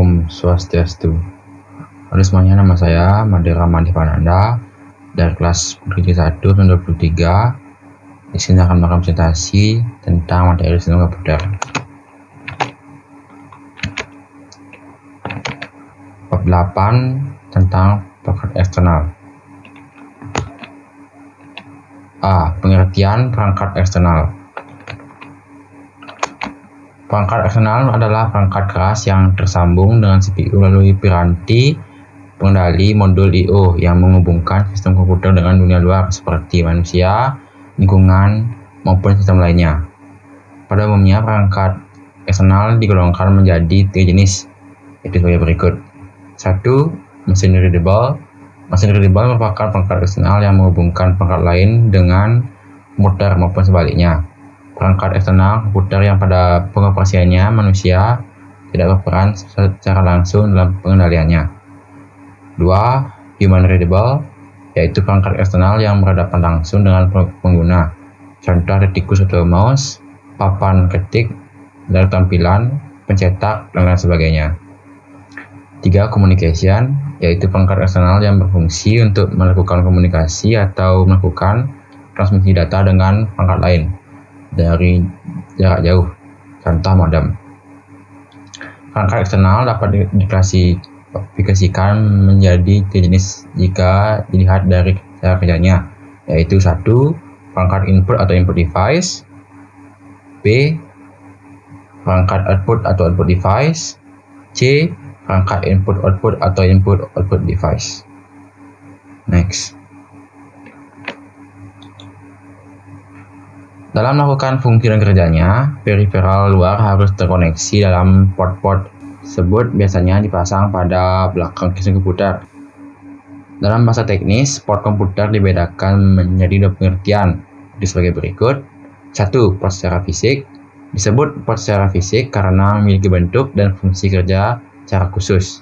Om Swastiastu. Halo semuanya, nama saya Madera Mandipananda dari kelas Putri 1 tahun 2023. Di sini akan melakukan presentasi tentang materi sistem komputer. Bab 8 tentang perangkat eksternal. A. Pengertian perangkat eksternal. Perangkat eksternal adalah perangkat keras yang tersambung dengan CPU melalui piranti pengendali modul I/O yang menghubungkan sistem komputer dengan dunia luar seperti manusia, lingkungan, maupun sistem lainnya. Pada umumnya, perangkat eksternal digolongkan menjadi 3 jenis, yaitu sebagai berikut. 1. Mesin readable. Mesin readable merupakan perangkat eksternal yang menghubungkan perangkat lain dengan komputer maupun sebaliknya. Perangkat eksternal komputer yang pada pengoperasiannya manusia tidak berperan secara langsung dalam pengendaliannya. 2. Human readable, yaitu perangkat eksternal yang berhadapan langsung dengan pengguna. Contoh tikus atau mouse, papan ketik, layar tampilan, pencetak, dan lain sebagainya. 3. Communication, yaitu perangkat eksternal yang berfungsi untuk melakukan komunikasi atau melakukan transmisi data dengan perangkat lain dari jarak jauh, contoh modem. Perangkat eksternal dapat diklasifikasikan menjadi 3 jenis jika dilihat dari cara kerjanya, yaitu 1. Perangkat input atau input device. B. Perangkat output atau output device. C. Perangkat input output atau input output device. Next. Dalam melakukan fungsi dan kerjanya, periferal luar harus terkoneksi dalam port-port tersebut, biasanya dipasang pada belakang sistem komputer. Dalam bahasa teknis, port komputer dibedakan menjadi 2 pengertian, yaitu sebagai berikut. 1. Port secara fisik. Disebut port secara fisik karena memiliki bentuk dan fungsi kerja secara khusus.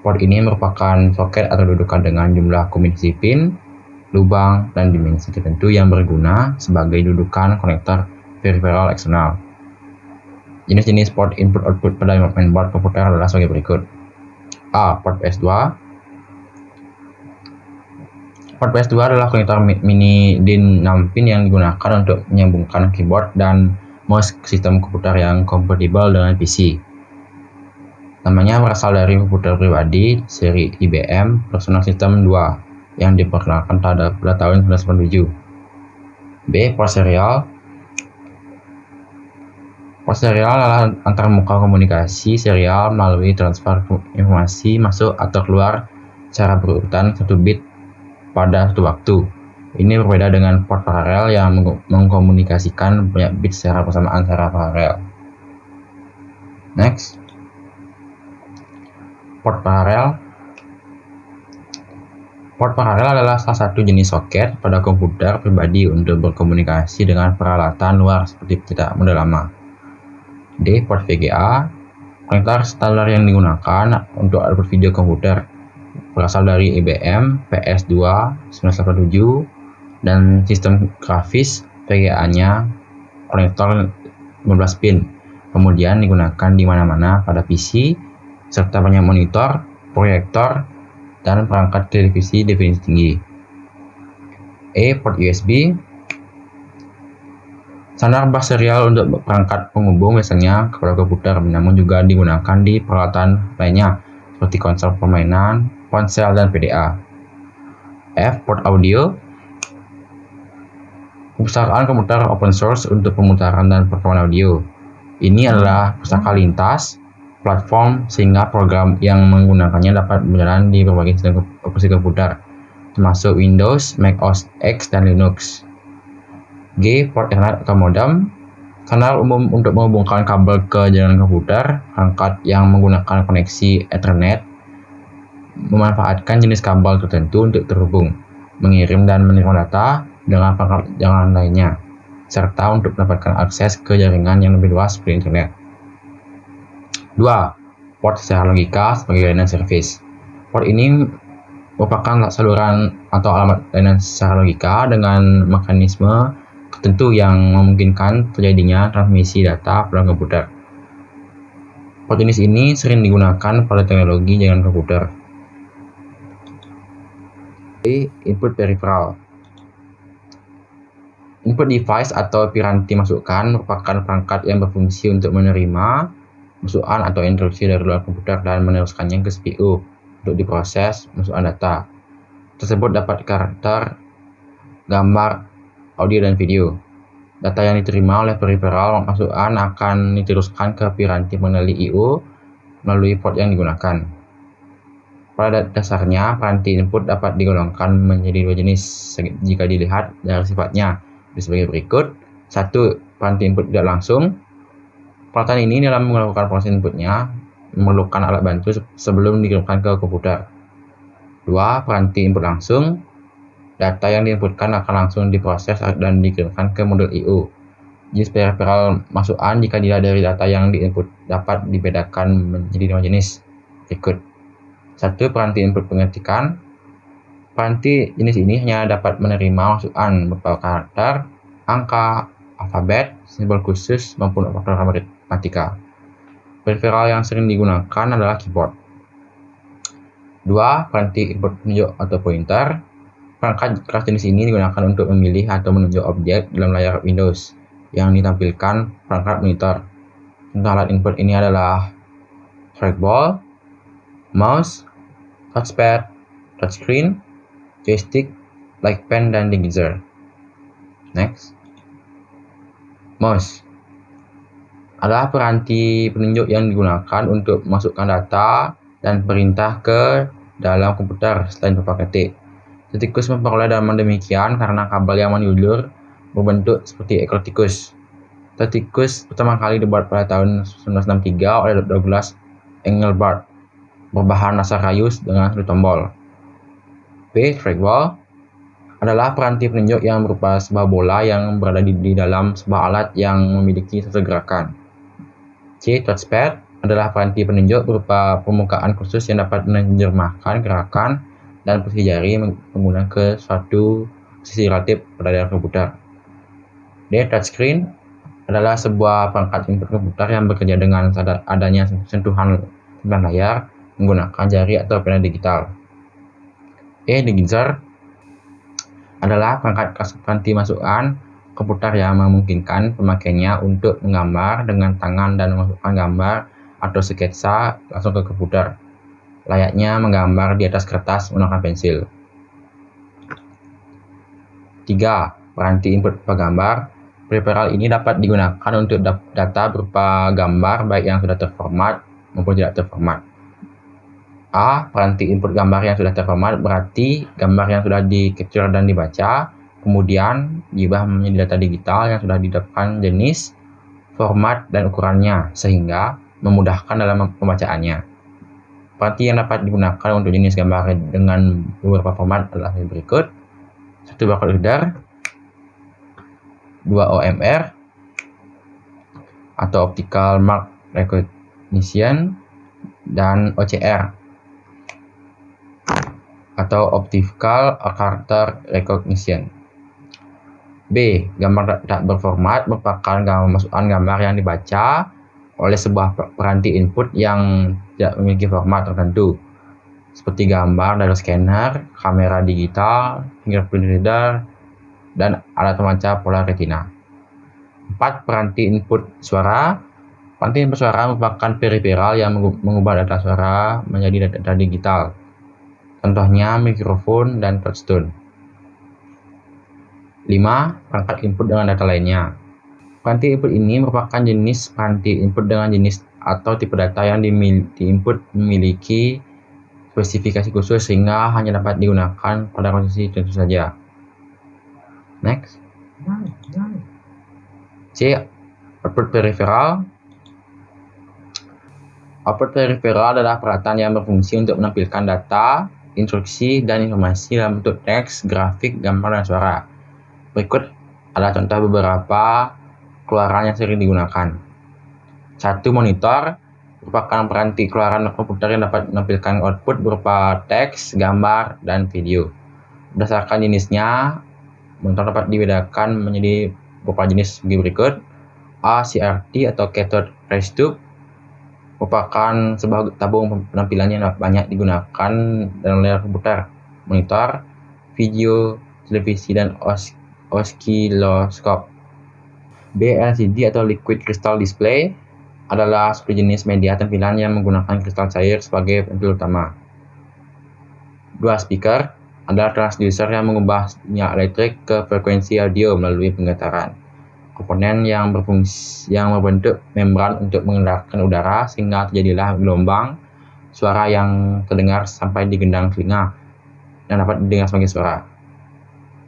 Port ini merupakan soket atau dudukan dengan jumlah kombinasi pin, lubang, dan dimensi tertentu yang berguna sebagai dudukan konektor peripheral eksternal. Jenis-jenis port input-output pada mainboard komputer adalah sebagai berikut. A. Port PS2. Port PS2 adalah konektor mini DIN 6 pin yang digunakan untuk menyambungkan keyboard dan mouse ke sistem komputer yang kompatibel dengan PC. Namanya berasal dari komputer pribadi seri IBM Personal System 2 yang diperkenalkan pada tahun 1997. B. Port serial. Port serial adalah antarmuka komunikasi serial melalui transfer informasi masuk atau keluar secara berurutan 1 bit pada satu waktu. Ini berbeda dengan port paralel yang mengkomunikasikan banyak bit secara bersamaan secara paralel. Next. Port paralel. Port paralel adalah salah satu jenis soket pada komputer pribadi untuk berkomunikasi dengan peralatan luar seperti pencetak model lama. D. Port VGA. Konektor standar yang digunakan untuk output video komputer berasal dari IBM PS2 1987 dan sistem grafis VGA-nya konektor 15 pin. Kemudian digunakan di mana-mana pada PC serta banyak monitor, proyektor, dan perangkat televisi definisi tinggi. E. Port USB. Standar bus serial untuk perangkat penghubung biasanya kepada komputer, namun juga digunakan di peralatan lainnya seperti konsol permainan, ponsel, dan PDA. F. Port audio. Perpustakaan komputer open source untuk pemutaran dan perekaman audio. Ini adalah pustaka lintas platform sehingga program yang menggunakannya dapat berjalan di berbagai sistem operasi komputer, termasuk Windows, Mac OS X, dan Linux. G. Port Ethernet atau modem. Standar umum untuk menghubungkan kabel ke jaringan komputer. Perangkat yang menggunakan koneksi Ethernet memanfaatkan jenis kabel tertentu untuk terhubung, mengirim dan menerima data dengan perangkat jaringan lainnya, serta untuk mendapatkan akses ke jaringan yang lebih luas seperti internet. 2. Port secara logika sebagai layanan service. Port ini merupakan saluran atau alamat layanan secara logika dengan mekanisme tertentu yang memungkinkan terjadinya transmisi data pada komputer. Port jenis ini sering digunakan pada teknologi jaringan komputer. Input peripheral. Input device atau piranti masukan merupakan perangkat yang berfungsi untuk menerima masukan atau instruksi dari luar komputer dan meneruskannya ke CPU untuk diproses masukan data. Tersebut dapat karakter, gambar, audio, dan video. Data yang diterima oleh peripheral masukan akan diteruskan ke piranti pengendali I/O melalui port yang digunakan. Pada dasarnya, piranti input dapat digolongkan menjadi dua jenis jika dilihat dari sifatnya sebagai berikut. 1. Piranti input tidak langsung. Peralatan ini dalam melakukan proses inputnya memerlukan alat bantu sebelum dikirimkan ke komputer. 2. Piranti input langsung. Data yang diinputkan akan langsung diproses dan dikirimkan ke modul I/O. Jenis peripheral masukan jika dilihat dari data yang diinput dapat dibedakan menjadi dua jenis berikut. 1. Piranti input pengetikan. Piranti jenis ini hanya dapat menerima masukan berupa karakter, angka, alfabet, simbol khusus, maupun operator matematika. Peripheral yang sering digunakan adalah keyboard. 2. Piranti input penunjuk atau pointer. Perangkat keras jenis ini digunakan untuk memilih atau menunjuk objek dalam layar Windows yang ditampilkan perangkat monitor. Contoh alat input ini adalah trackball, mouse, touchpad, touchscreen, joystick, like pen, dan digitzer. Next. Mouse adalah piranti penunjuk yang digunakan untuk memasukkan data dan perintah ke dalam komputer selain papan ketik. Tikus memperoleh dalaman demikian karena kabel yang menjulur berbentuk seperti ekor tikus. Tikus pertama kali dibuat pada tahun 1963 oleh Douglas Engelbart, berbahan dasar kayu dengan satu tombol. B. Trackball adalah piranti penunjuk yang berupa sebuah bola yang berada di dalam sebuah alat yang memiliki satu gerakan. C. Touchpad adalah piranti penunjuk berupa permukaan khusus yang dapat menerjemahkan gerakan dan posisi jari menggunakan ke suatu posisi relatif pada layar komputer. D. Touchscreen adalah sebuah perangkat input komputer yang bekerja dengan adanya sentuhan layar menggunakan jari atau pena digital. E. Digitzer adalah perangkat piranti masukan komputer yang memungkinkan pemakainya untuk menggambar dengan tangan dan memasukkan gambar atau sketsa langsung ke komputer, layaknya menggambar di atas kertas menggunakan pensil. 3. Piranti input berupa gambar. Peripheral ini dapat digunakan untuk data berupa gambar baik yang sudah terformat maupun tidak terformat. A. Piranti input gambar yang sudah terformat berarti gambar yang sudah di-capture dan dibaca, kemudian diubah menjadi data digital yang sudah didapatkan jenis, format, dan ukurannya, sehingga memudahkan dalam pembacaannya. Piranti yang dapat digunakan untuk jenis gambar dengan beberapa format adalah berikut. 1. Barcode reader. 2. OMR atau Optical Mark Recognition, dan OCR atau Optical Character Recognition. B. Gambar tak berformat merupakan masukan gambar yang dibaca oleh sebuah piranti input yang tidak memiliki format tertentu, seperti gambar dari scanner, kamera digital, fingerprint reader, dan alat pembaca pola retina. 4. Piranti input suara. Piranti input suara merupakan peripheral yang mengubah data suara menjadi data digital. Contohnya mikrofon dan touchstone. 5. Perangkat input dengan data lainnya. Piranti input ini merupakan jenis piranti input dengan jenis atau tipe data yang diinput memiliki spesifikasi khusus sehingga hanya dapat digunakan pada kondisi tertentu saja. Next. C. Output peripheral. Output peripheral adalah peralatan yang berfungsi untuk menampilkan data, instruksi, dan informasi dalam bentuk teks, grafik, gambar, dan suara. Berikut adalah contoh beberapa keluaran yang sering digunakan. 1. Monitor merupakan piranti keluaran komputer yang dapat menampilkan output berupa teks, gambar, dan video. Berdasarkan jenisnya, monitor dapat dibedakan menjadi beberapa jenis sebagai berikut. A. CRT atau Cathode Ray Tube. merupakan sebuah tabung penampilan yang banyak digunakan dalam layar komputer, monitor, video, televisi, dan osiloskop. B. LCD atau Liquid Crystal Display adalah suatu jenis media tampilan yang menggunakan kristal cair sebagai penampilan utama. 2. Speaker adalah transducer yang mengubah sinyal elektrik ke frekuensi audio melalui penggetaran. Komponen yang berbentuk membran untuk mengendalikan udara sehingga terjadilah gelombang suara yang terdengar sampai di gendang telinga dan dapat didengar sebagai suara.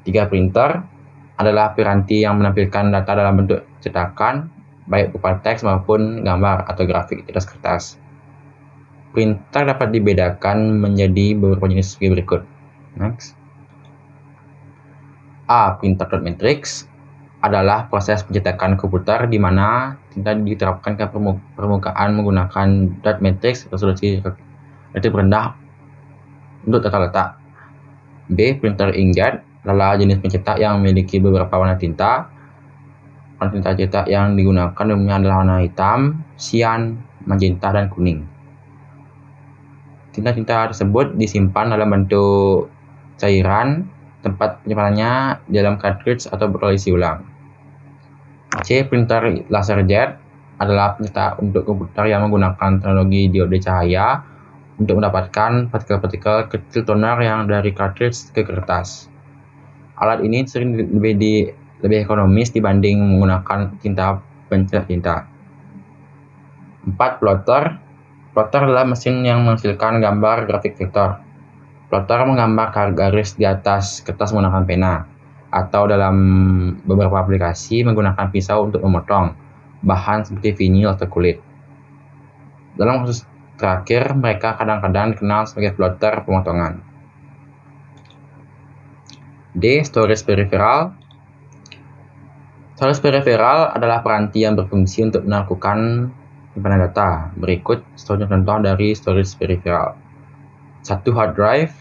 3. Printer adalah piranti yang menampilkan data dalam bentuk cetakan, baik berupa teks maupun gambar atau grafik di atas kertas. Printer dapat dibedakan menjadi beberapa jenis sebagai berikut. Next. A. Printer dot matrix adalah proses pencetakan komputer di mana tinta diterapkan ke permukaan menggunakan dot matrix resolusi relatif rendah untuk tata letak. B. Printer inkjet adalah jenis pencetak yang memiliki beberapa warna tinta. Warna tinta cetak yang digunakan umumnya adalah warna hitam, sian, magenta, dan kuning. Tinta-tinta tersebut disimpan dalam bentuk cairan, tempat penyimpanannya di dalam cartridge atau botol isi ulang. C. Printer laserjet adalah pencetak untuk komputer yang menggunakan teknologi diode cahaya untuk mendapatkan partikel-partikel kecil toner yang dari cartridge ke kertas. Alat ini sering lebih ekonomis dibanding menggunakan tinta pencetak tinta. 4. Plotter. Plotter adalah mesin yang menghasilkan gambar grafik vektor. Plotter menggambar garis di atas kertas menggunakan pena, atau dalam beberapa aplikasi menggunakan pisau untuk memotong bahan seperti vinil atau kulit. Dalam kasus terakhir, mereka kadang-kadang dikenal sebagai plotter pemotongan. D. Storage peripheral. Storage peripheral adalah peranti yang berfungsi untuk melakukan penyimpanan data. Berikut contoh dari storage peripheral. 1. Hard drive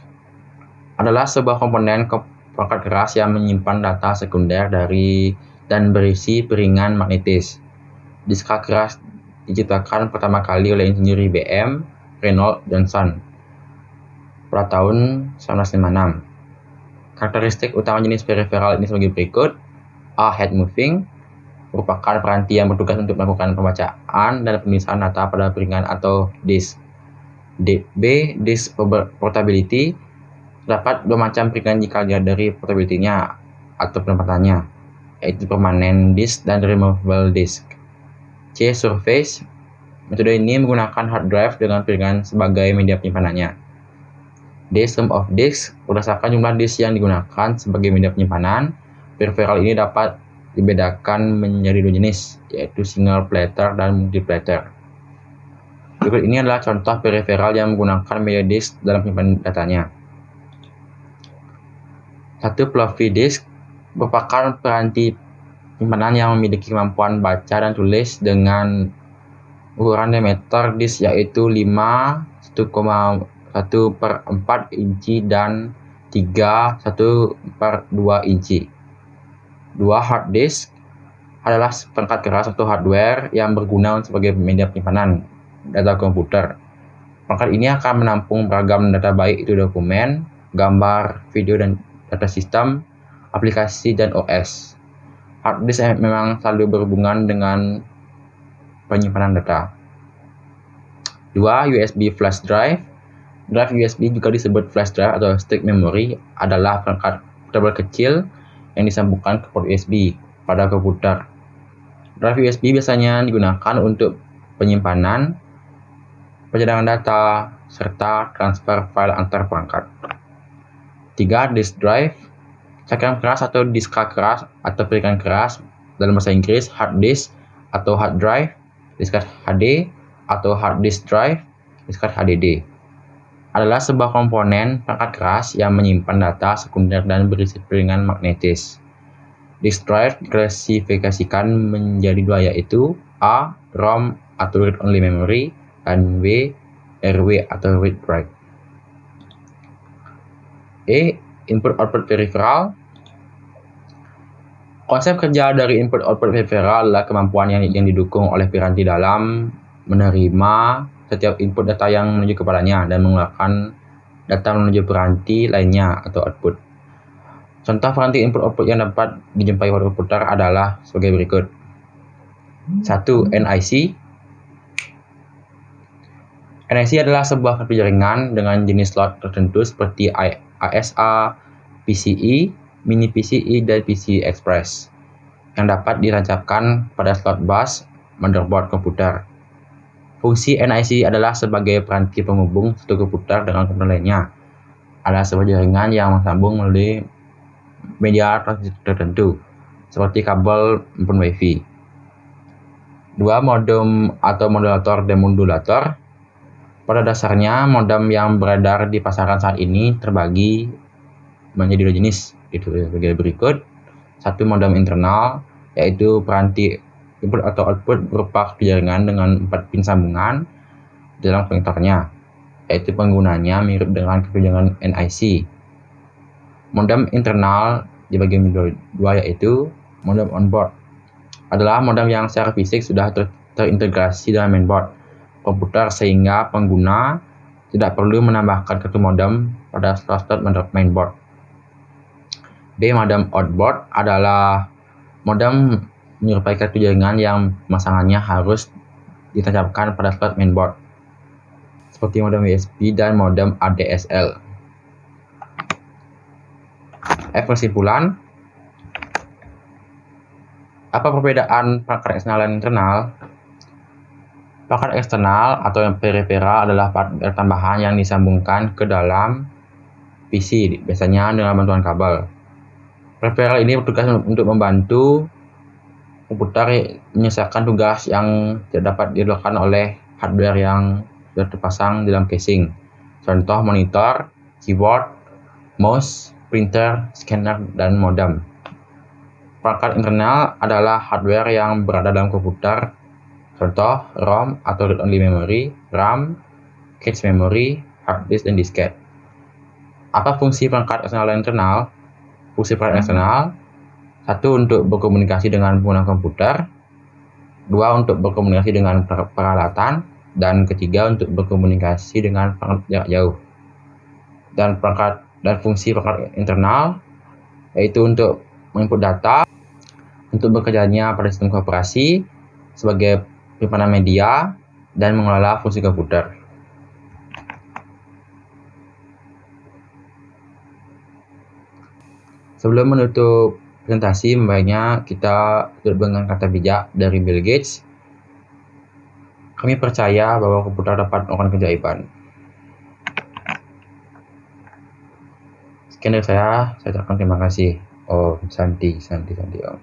adalah sebuah komponen perangkat keras yang menyimpan data sekunder dan berisi piringan magnetis. Disk keras diciptakan pertama kali oleh insinyur IBM, Reynolds dan Son pada tahun 1956. Karakteristik utama jenis peripheral ini sebagai berikut. A. Head moving merupakan peranti yang bertugas untuk melakukan pembacaan dan penulisan data pada piringan atau disk. B. Disk portability. Terdapat dua macam piringan jika dilihat dari portability-nya atau penempatannya, yaitu permanent disk dan removable disk. C. Surface. Metode ini menggunakan hard drive dengan piringan sebagai media penyimpanannya. D. Sum of disk. Berdasarkan jumlah disk yang digunakan sebagai media penyimpanan, peripheral ini dapat dibedakan menjadi dua jenis, yaitu single platter dan multi platter. Berikut ini adalah contoh peripheral yang menggunakan media disk dalam penyimpanan datanya. 1. Floppy disk merupakan peranti penyimpanan yang memiliki kemampuan baca dan tulis dengan ukuran diameter disk yaitu 1,4 inci dan 1/2 inci. 2. Hard disk adalah perangkat keras atau hardware yang berguna sebagai media penyimpanan data komputer. Perangkat ini akan menampung beragam data baik itu dokumen, gambar, video, dan data sistem, aplikasi, dan OS. Hard disk memang selalu berhubungan dengan penyimpanan data. 2. USB flash drive. Drive USB juga disebut flash drive atau stick memory adalah perangkat portable kecil yang disambungkan ke port USB pada komputer. Drive USB biasanya digunakan untuk penyimpanan, pencadangan data, serta transfer file antar perangkat. 3. Disk drive. Cakram keras atau disk keras atau piringan keras dalam bahasa Inggris hard disk atau hard drive, disket HD atau hard disk drive, disket HDD adalah sebuah komponen perangkat keras yang menyimpan data sekunder dan berisi piringan magnetis. Disk drive diklasifikasikan menjadi dua, yaitu A. ROM atau read only memory, dan B. RW atau read write. E. Input-output peripheral. Konsep kerja dari input-output peripheral adalah kemampuan yang didukung oleh piranti dalam menerima setiap input data yang menuju kepadanya dan mengeluarkan data menuju piranti lainnya atau output. Contoh piranti input-output yang dapat dijumpai pada komputer adalah sebagai berikut. 1. NIC. NIC adalah sebuah kartu jaringan dengan jenis slot tertentu seperti ASA, PCI, Mini PCI, dan PCI Express yang dapat ditancapkan pada slot bus motherboard komputer. Fungsi NIC adalah sebagai piranti penghubung satu komputer dengan komputer lainnya. Adalah sebuah jaringan yang sambung melalui media transistor tertentu, seperti kabel maupun WiFi. 2. Modem atau modulator demodulator. Pada dasarnya, modem yang beredar di pasaran saat ini terbagi menjadi dua jenis, itu sebagai berikut. 1. Modem internal, yaitu piranti input atau output berupa jaringan dengan 4 pin sambungan dalam konektornya, yaitu penggunanya mirip dengan jaringan NIC. Modem internal dibagi menjadi dua, yaitu modem onboard. Adalah modem yang secara fisik sudah terintegrasi dalam mainboard komputer sehingga pengguna tidak perlu menambahkan kartu modem pada slot mainboard. B. Modem outboard adalah modem menyerupai kartu jaringan yang pemasangannya harus ditancapkan pada slot mainboard, seperti modem USB dan modem ADSL. Kesimpulan, apa perbedaan perangkat eksternal dan internal? Perangkat eksternal atau yang peripheral adalah perangkat tambahan yang disambungkan ke dalam PC, biasanya dengan bantuan kabel. Peripheral ini bertugas untuk membantu komputer menyelesaikan tugas yang tidak dapat dilakukan oleh hardware yang sudah terpasang dalam casing. Contoh monitor, keyboard, mouse, printer, scanner, dan modem. Perangkat internal adalah hardware yang berada dalam komputer. Contoh ROM atau read-only memory, RAM, cache memory, hard disk, dan disket. Apa fungsi perangkat eksternal dan internal? Fungsi perangkat eksternal: 1. Untuk berkomunikasi dengan pengguna komputer. 2. Untuk berkomunikasi dengan peralatan. Dan ketiga, untuk berkomunikasi dengan perangkat jarak jauh. Dan fungsi perangkat internal yaitu untuk menginput data, untuk bekerjanya pada sistem operasi sebagai penyimpanan media, dan mengelola fungsi komputer. Sebelum menutup presentasi, baiknya kita tutup dengan kata bijak dari Bill Gates. Kami percaya bahwa komputer dapat melakukan keajaiban. Sekian dari saya ucapkan terima kasih. Om Santi Om.